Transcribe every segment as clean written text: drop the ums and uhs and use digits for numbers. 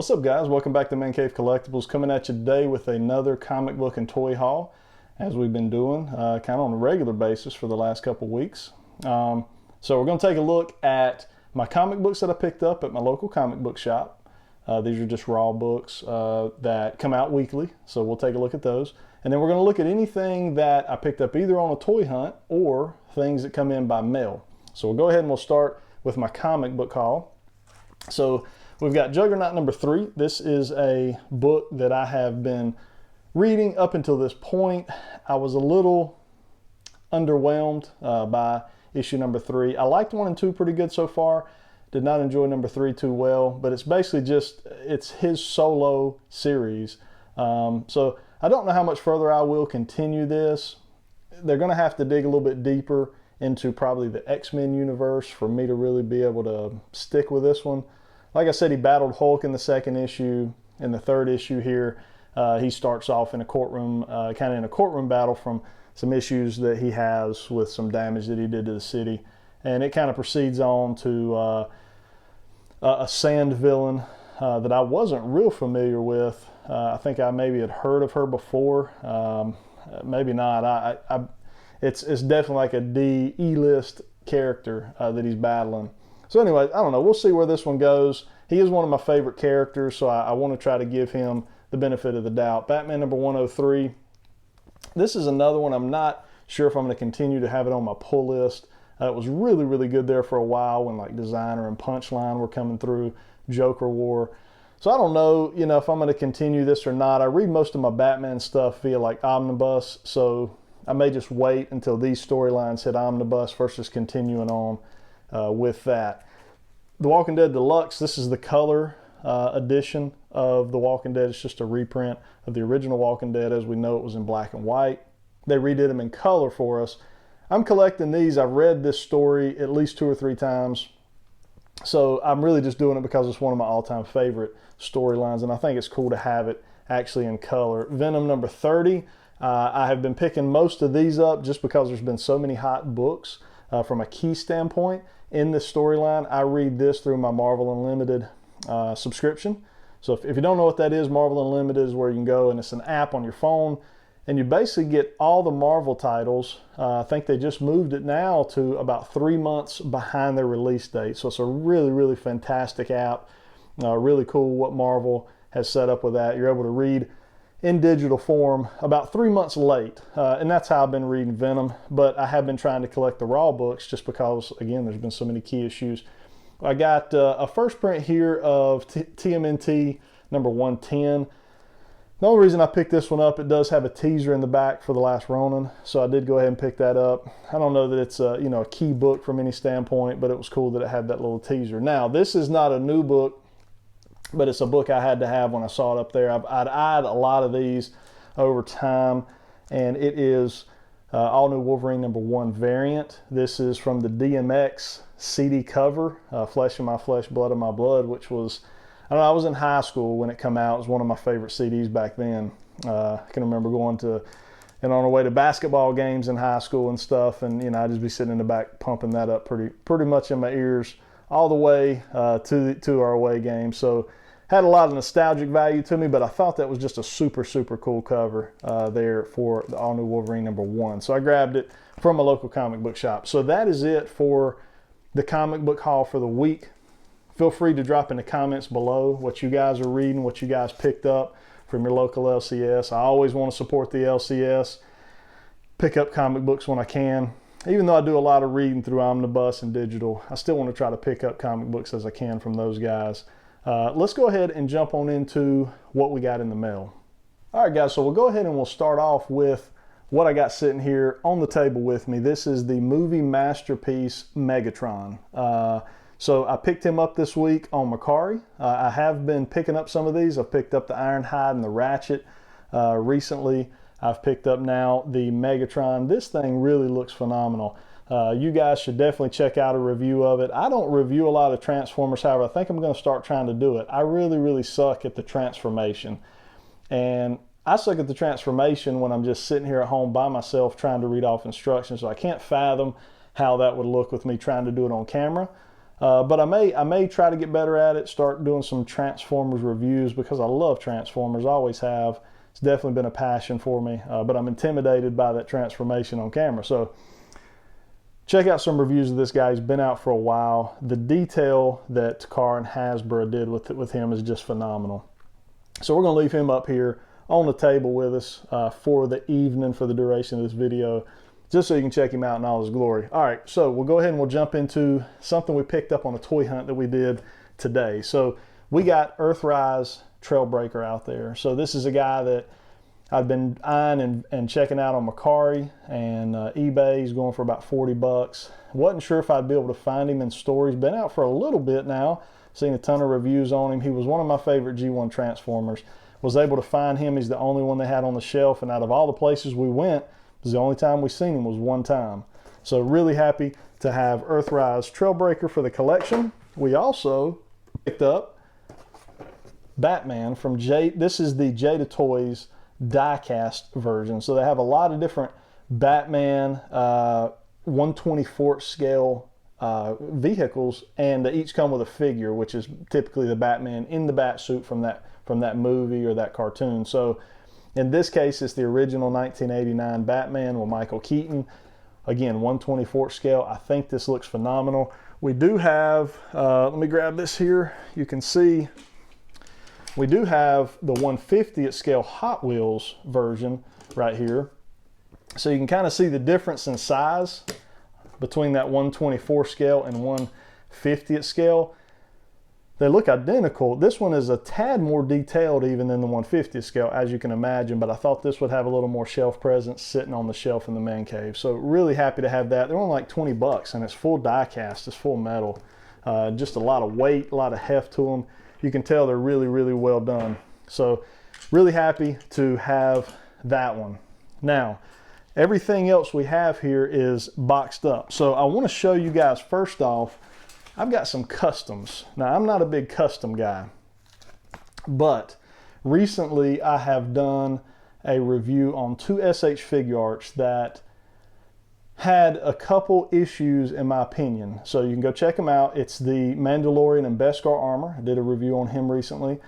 What's up, guys? Welcome back to Man Cave Collectibles, coming at you today with another comic book and toy haul, as we've been doing kind of on a regular basis for the last couple weeks. So we're going to take a look at my comic books that I picked up at my local comic book shop. These are just raw books that come out weekly, so we'll take a look at those. And then we're going to look at anything that I picked up either on a toy hunt or things that come in by mail. So we'll go ahead and we'll start with my comic book haul. So we've got Juggernaut number 3. This is a book that I have been reading up until this point. I was a little underwhelmed by issue number 3. I liked 1 and 2 pretty good so far. Did not enjoy number 3 too well, but it's basically just, it's his solo series. So I don't know how much further I will continue this. They're going to have to dig a little bit deeper into probably the X-Men universe for me to really be able to stick with this one. Like I said, he battled Hulk in the 2nd issue. In the 3rd issue here, he starts off in a courtroom, kind of in a courtroom battle from some issues that he has with some damage that he did to the city. And it kind of proceeds on to a Sand villain that I wasn't real familiar with. I think I maybe had heard of her before. Maybe not. It's definitely like a E-list character that he's battling. So anyway, I don't know. We'll see where this one goes. He is one of my favorite characters, so I want to try to give him the benefit of the doubt. Batman number 103. This is another one. I'm not sure if I'm going to continue to have it on my pull list. It was really, really good there for a while when like Designer and Punchline were coming through, Joker War. So I don't know, if I'm going to continue this or not. I read most of my Batman stuff via like Omnibus, so I may just wait until these storylines hit Omnibus versus continuing on with that. The Walking Dead Deluxe, this is the color edition of The Walking Dead. It's just a reprint of the original Walking Dead as we know it was in black and white. They redid them in color for us. I'm collecting these. I've read this story at least 2 or 3 times. So I'm really just doing it because it's one of my all-time favorite storylines, and I think it's cool to have it actually in color. Venom number 30. I have been picking most of these up just because there's been so many hot books from a key standpoint in this storyline. I read this through my Marvel Unlimited subscription. So if you don't know what that is, Marvel Unlimited is where you can go, and it's an app on your phone, and you basically get all the Marvel titles. I think they just moved it now to about 3 months behind their release date. So it's a really, really fantastic app. Really cool what Marvel has set up with that. You're able to read in digital form about 3 months late. And that's how I've been reading Venom. But I have been trying to collect the raw books just because, again, there's been so many key issues. I got a first print here of TMNT number 110. The only reason I picked this one up, it does have a teaser in the back for The Last Ronin, so I did go ahead and pick that up. I don't know that it's a key book from any standpoint, but it was cool that it had that little teaser. Now, this is not a new book, but it's a book I had to have when I saw it up there. I'd eyed a lot of these over time, and it is All New Wolverine number 1 variant. This is from the DMX CD cover, Flesh of My Flesh, Blood of My Blood, which was, I don't know, I was in high school when it came out. It was one of my favorite CDs back then. I can remember going to, and on our way to basketball games in high school and stuff, and I'd just be sitting in the back pumping that up pretty much in my ears all the way to our away game. So had a lot of nostalgic value to me, but I thought that was just a super, super cool cover there for the All New Wolverine number 1. So I grabbed it from a local comic book shop. So that is it for the comic book haul for the week. Feel free to drop in the comments below what you guys are reading, what you guys picked up from your local LCS. I always want to support the LCS, pick up comic books when I can. Even though I do a lot of reading through Omnibus and digital, I still want to try to pick up comic books as I can from those guys. Let's go ahead and jump on into what we got in the mail. All right, guys, so we'll go ahead and we'll start off with what I got sitting here on the table with me. This is the movie masterpiece Megatron. So I picked him up this week on Mercari. I have been picking up some of these. I've picked up the Ironhide and the Ratchet recently. I've picked up now the Megatron. This thing really looks phenomenal. You guys should definitely check out a review of it. I don't review a lot of Transformers, however, I think I'm going to start trying to do it. I really, really suck at the transformation. And I suck at the transformation when I'm just sitting here at home by myself trying to read off instructions. So I can't fathom how that would look with me trying to do it on camera. But I may try to get better at it, start doing some Transformers reviews, because I love Transformers. I always have. It's definitely been a passion for me, but I'm intimidated by that transformation on camera. So check out some reviews of this guy. He's been out for a while. The detail that Takara and Hasbro did with him is just phenomenal. So we're going to leave him up here on the table with us for the evening, for the duration of this video, just so you can check him out in all his glory. All right, so we'll go ahead and we'll jump into something we picked up on a toy hunt that we did today. So we got Earthrise Trailbreaker out there. So this is a guy that I've been eyeing and checking out on Mercari and eBay. He's going for about 40 bucks. Wasn't sure if I'd be able to find him in store. He's been out for a little bit now. Seen a ton of reviews on him. He was one of my favorite G1 Transformers. Was able to find him. He's the only one they had on the shelf, and out of all the places we went, it was the only time we seen him was one time. So really happy to have Earthrise Trailbreaker for the collection. We also picked up Batman from this is the Jada Toys die-cast version. So they have a lot of different Batman 1/24 scale vehicles, and they each come with a figure, which is typically the Batman in the bat suit from that movie or that cartoon. So in this case, it's the original 1989 Batman with Michael Keaton. Again, 1/24 scale. I think this looks phenomenal. We do have, let me grab this here. You can see we do have the 1/50th scale Hot Wheels version right here. So you can kind of see the difference in size between that 1/24 scale and 1/50th scale. They look identical. This one is a tad more detailed even than the 1/50th scale, as you can imagine, but I thought this would have a little more shelf presence sitting on the shelf in the man cave. So really happy to have that. They're only like 20 bucks, and it's full die cast, it's full metal. Just a lot of weight, a lot of heft to them. You can tell they're really, really well done. So really happy to have that one. Now, everything else we have here is boxed up. So I want to show you guys, first off, I've got some customs. Now, I'm not a big custom guy, but recently I have done a review on two SH Figuarts that had a couple issues in my opinion. So you can go check them out. It's the Mandalorian and Beskar armor. I did a review on him recently.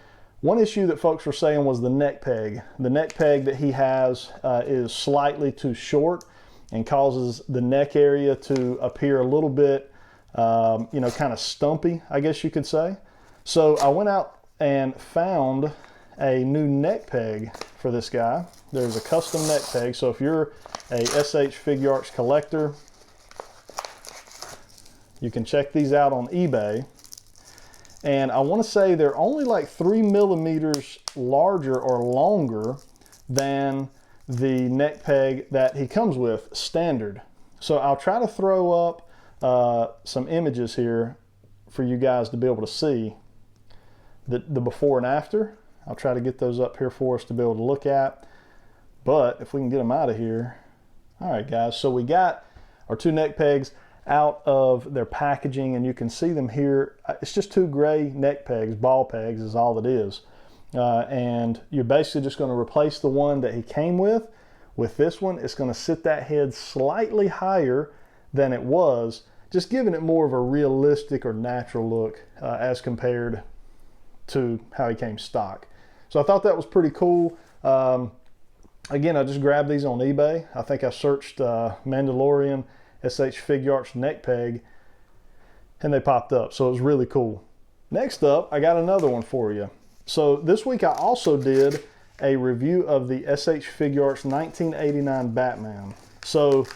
One issue that folks were saying was the neck peg. The neck peg that he has is slightly too short and causes the neck area to appear a little bit, you know, kind of stumpy, I guess you could say. So I went out and found a new neck peg for this guy. There's a custom neck peg. So if you're a SH Figuarts collector, you can check these out on eBay. And I want to say they're only like 3 millimeters larger or longer than the neck peg that he comes with standard. So I'll try to throw up some images here for you guys to be able to see the before and after. I'll try to get those up here for us to be able to look at. But if we can get them out of here. All right, guys. So we got our two neck pegs out of their packaging, and you can see them here. It's just two gray neck pegs, ball pegs is all it is. And you're basically just going to replace the one that he came with. With this one, it's going to sit that head slightly higher than it was, just giving it more of a realistic or natural look as compared to how he came stock. So I thought that was pretty cool. Again, I just grabbed these on eBay. I think I searched Mandalorian SH Figuarts neck peg and they popped up. So it was really cool. Next up, I got another one for you. So this week I also did a review of the SH Figuarts 1989 Batman. So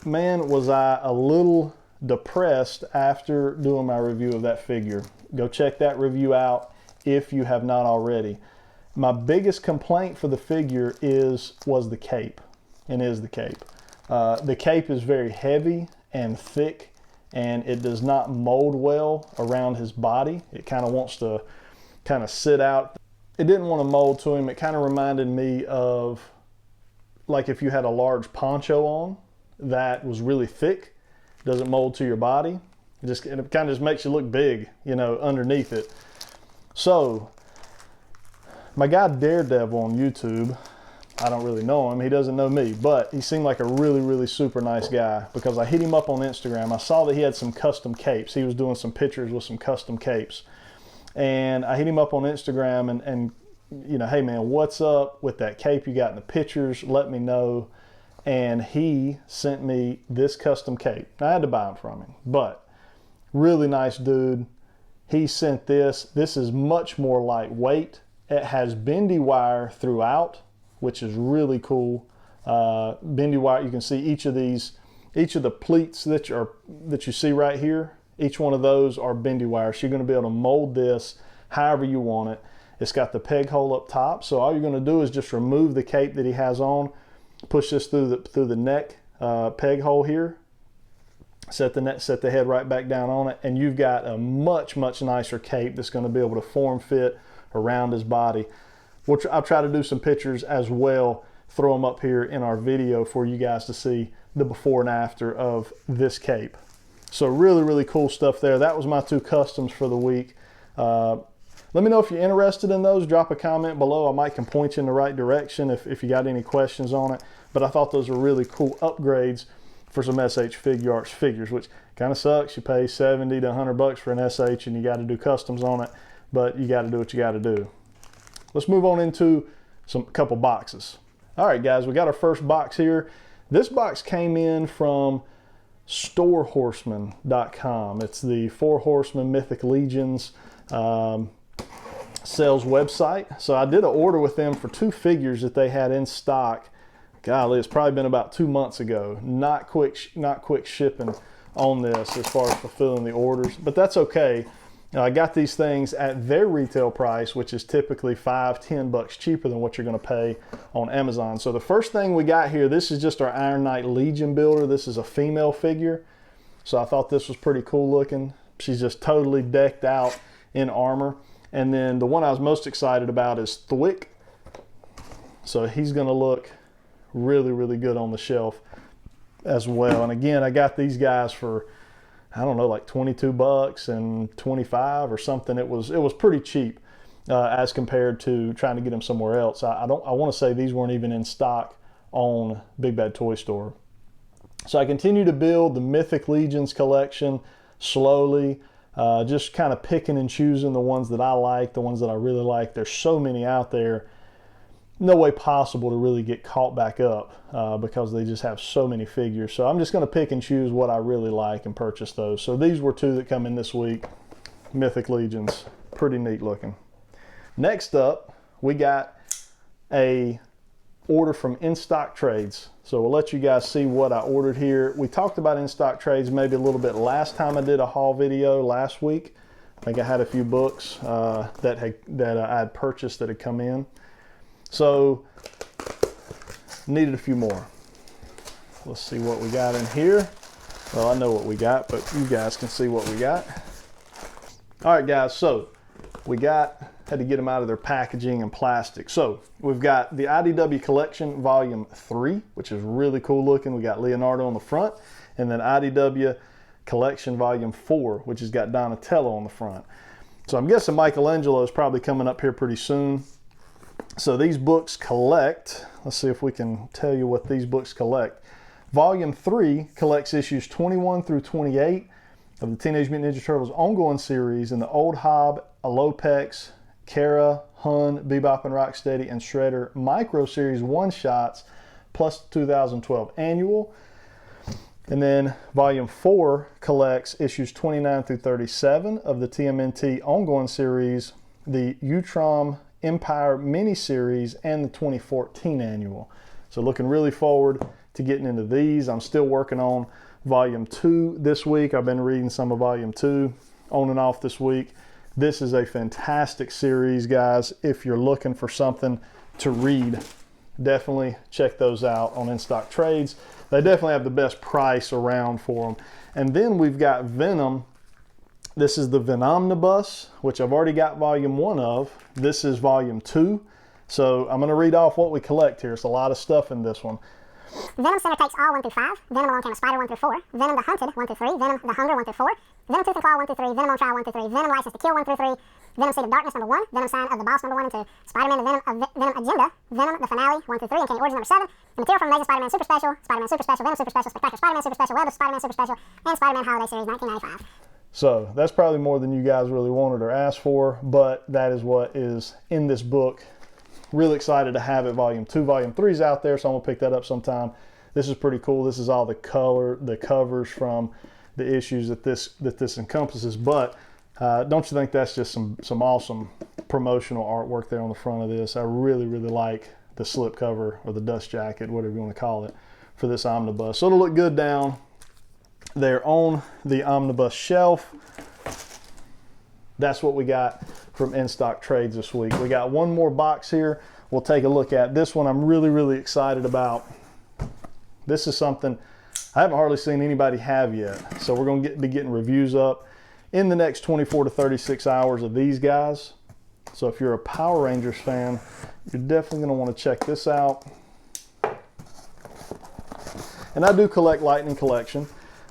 man, was I a little depressed after doing my review of that figure. Go check that review out if you have not already. My biggest complaint for the figure was the cape, and is the cape. The cape is very heavy and thick, and it does not mold well around his body. It kind of wants to kind of sit out. It didn't want to mold to him. It kind of reminded me of like if you had a large poncho on that was really thick, doesn't mold to your body. It kind of just makes you look big, you know, underneath it. So my guy Daredevil on YouTube, I don't really know him. He doesn't know me, but he seemed like a really, really super nice guy because I hit him up on Instagram. I saw that he had some custom capes. He was doing some pictures with some custom capes. And I hit him up on Instagram and you know, hey man, what's up with that cape you got in the pictures? Let me know. And he sent me this custom cape. I had to buy him from him, but really nice dude. He sent this. This is much more lightweight. It has bendy wire throughout, which is really cool. Bendy wire, you can see each of the pleats that you see right here, each one of those are bendy wire. So you're going to be able to mold this however you want it. It's got the peg hole up top, so all you're going to do is just remove the cape that he has on, push this through the neck peg hole here, set the head right back down on it, and you've got a much nicer cape that's going to be able to form fit around his body. I'll try to do some pictures as well, throw them up here in our video for you guys to see the before and after of this cape. So really cool stuff there. That was my 2 customs for the week. Let me know if you're interested in those. Drop a comment below. I can point you in the right direction if you got any questions on it. But I thought those were really cool upgrades for some SH Figuarts figures, which kind of sucks. You pay 70 to 100 bucks for an SH and you got to do customs on it, but you got to do what you got to do. Let's move on into a couple boxes. All right, guys, we got our first box here. This box came in from storehorseman.com. It's the 4 Horsemen Mythic Legions sales website. So I did an order with them for 2 figures that they had in stock. Golly, it's probably been about 2 months ago. Not quick shipping on this as far as fulfilling the orders, but that's okay. I got these things at their retail price, which is typically $5-10 bucks cheaper than what you're going to pay on Amazon. So the first thing we got here, this is just our Iron Knight Legion builder. This is a female figure, so I thought this was pretty cool looking. She's just totally decked out in armor. And then the one I was most excited about is Thwick. So he's going to look really good on the shelf as well. And again, I got these guys for, I don't know, like 22 bucks and 25 or something. It was pretty cheap as compared to trying to get them somewhere else. I want to say these weren't even in stock on Big Bad Toy Store. So I continue to build the Mythic Legions collection slowly, just kind of picking and choosing the ones that I like, the ones that I really like. There's so many out there. No way possible to really get caught back up because they just have so many figures. So I'm just going to pick and choose what I really like and purchase those. So these were 2 that come in this week. Mythic Legions. Pretty neat looking. Next up, we got a order from In Stock Trades. So we'll let you guys see what I ordered here. We talked about In Stock Trades maybe a little bit last time I did a haul video last week. I think I had a few books that I had purchased that had come in. So needed a few more. Let's see what we got in here. Well, I know what we got, but you guys can see what we got. All right, guys, so we had to get them out of their packaging and plastic. So we've got the IDW Collection Volume 3, which is really cool looking. We got Leonardo on the front, and then IDW Collection Volume 4, which has got Donatello on the front. So I'm guessing Michelangelo is probably coming up here pretty soon. So these books collect, let's see if we can tell you what these books collect. Volume 3 collects issues 21 through 28 of the Teenage Mutant Ninja Turtles ongoing series in the Old Hob, Alopex, Kara, Hun, Bebop and Rocksteady, and Shredder micro series one-shots plus 2012 annual. And then Volume 4 collects issues 29 through 37 of the TMNT ongoing series, the Utrom Empire miniseries, and the 2014 annual. So looking really forward to getting into these. I'm still working on Volume 2 this week. I've been reading some of Volume 2 on and off this week. This is a fantastic series, guys. If you're looking for something to read, definitely check those out on In Stock Trades. They definitely have the best price around for them. And then we've got Venom. This is the Omnibus, which I've already got Volume 1 of. This is Volume 2. So I'm going to read off what we collect here. It's a lot of stuff in this one. Venom Center takes all 1 through 5. Venom Alone Came a Spider 1 through 4. Venom the Hunted 1 through 3. Venom the Hunger 1 through 4. Venom Tooth and Claw 1 through 3, Venom on Trial 1 through 3, Venom License to Kill 1 through 3, Venom Seed of Darkness number 1, Venom Sign of the Boss number 1 and 2, Spider-Man the Venom Agenda, Venom the Finale 1 through 3, Uncanny Origins number 7, the material from Amazing Spider-Man Super Special, Spider-Man Super Special, Venom Super Special, Spectacular Spider-Man Super Special, Web of Spider-Man Super Special, and Spider-Man Holiday Series 1995. So that's probably more than you guys really wanted or asked for, but that is what is in this book. Really excited to have it. Volume 2, Volume 3 is out there, so I'm gonna pick that up sometime. This is pretty cool. This is all the covers from the issues that this encompasses. But don't you think that's just some awesome promotional artwork there on the front of this? I really like the slip cover or the dust jacket, whatever you want to call it, for this omnibus. So it'll look good down there on the omnibus shelf. That's what we got from In Stock Trades this week. We got one more box here we'll take a look at. This one I'm really excited about. This is something I haven't hardly seen anybody have yet. So we're going to be getting reviews up in the next 24 to 36 hours of these guys. So if you're a Power Rangers fan, you're definitely going to want to check this out. And I do collect Lightning Collection.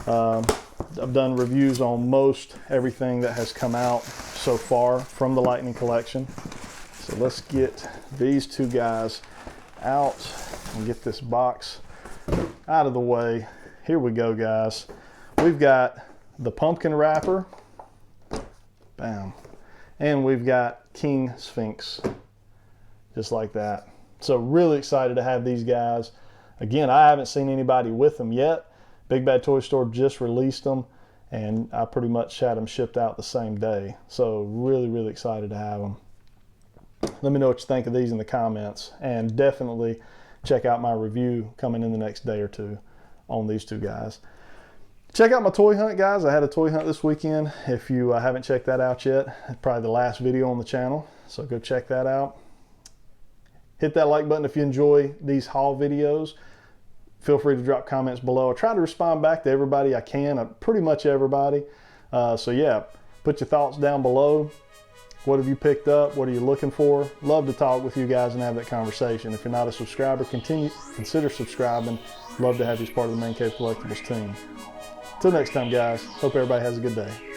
I've done reviews on most everything that has come out so far from the Lightning Collection. So let's get these two guys out and get this box out of the way. Here we go, guys. We've got the pumpkin wrapper, bam, and we've got King Sphinx, just like that. So really excited to have these guys. Again, I haven't seen anybody with them yet. Big Bad Toy Store just released them, and I pretty much had them shipped out the same day. So really excited to have them. Let me know what you think of these in the comments, and definitely check out my review coming in the next day or two on these two guys. Check out my toy hunt, guys. I had a toy hunt this weekend. If you haven't checked that out yet, it's probably the last video on the channel, so go check that out. Hit that like button if you enjoy these haul videos. Feel free to drop comments below. I try to respond back to everybody I can, pretty much everybody. So yeah, put your thoughts down below. What have you picked up? What are you looking for? Love to talk with you guys and have that conversation. If you're not a subscriber, consider subscribing. Love to have you as part of the Man Cave Collectibles team. Till next time, guys. Hope everybody has a good day.